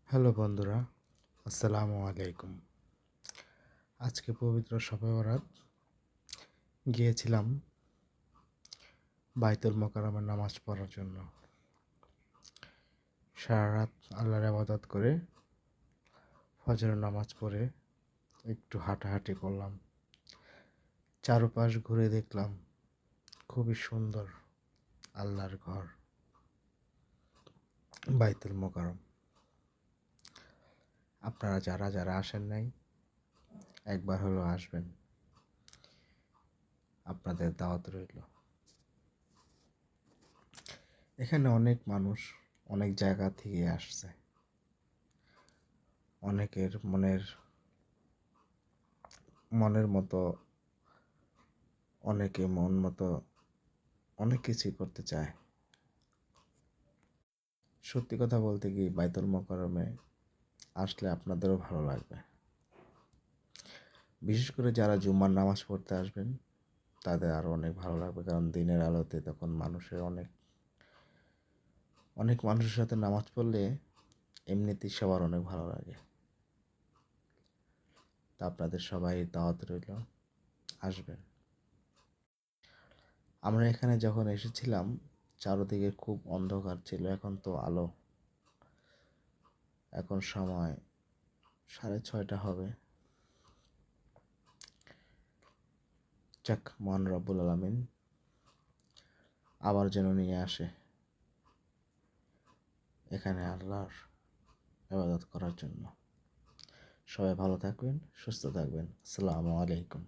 Hello বন্ধুরা, আসসালামু আলাইকুম। আজকে পবিত্র শবে বরাত গিয়েছিলাম বাইতুল মোকাররমে নামাজ পড়ার জন্য। সারা রাত আল্লাহর ইবাদত করে ফজরের নামাজ পড়ে একটু হাঁটাহাঁটি করলাম। চারপাশ ঘুরে দেখলাম খুবই সুন্দর আল্লাহর ঘর বাইতুল মোকাররম। আপনারা যারা যারা আসেন নাই একবার হলেও আসবেন, আপনাদের দাওয়াত রইল। এখানে অনেক মানুষ অনেক জায়গা থেকে আসছে। অনেকের মনের মতো, অনেকে মন মতো অনেক কিছুই করতে চায়। সত্যি কথা বলতে কি, বাইতুল মোকাররমে আসলে আপনাদেরও ভালো লাগবে। বিশেষ করে যারা জুম্মার নামাজ পড়তে আসবেন তাদের আরও অনেক ভালো লাগবে, কারণ দিনের আলোতে তখন অনেক মানুষের সাথে নামাজ পড়লে এমনিতেই সবার অনেক ভালো লাগে। তা আপনাদের সবাই দাওয়াত রইল, আসবেন। আমরা এখানে যখন এসেছিলাম চারদিকে খুব অন্ধকার ছিল, এখন তো আলো। এখন সময় 6:30 হবে। যাক, মহান রব্বুল আলামিন আবার যেন নিয়ে আসে এখানে আল্লাহর ইবাদত করার জন্য। সবাই ভালো থাকবেন, সুস্থ থাকবেন। আসসালামু আলাইকুম।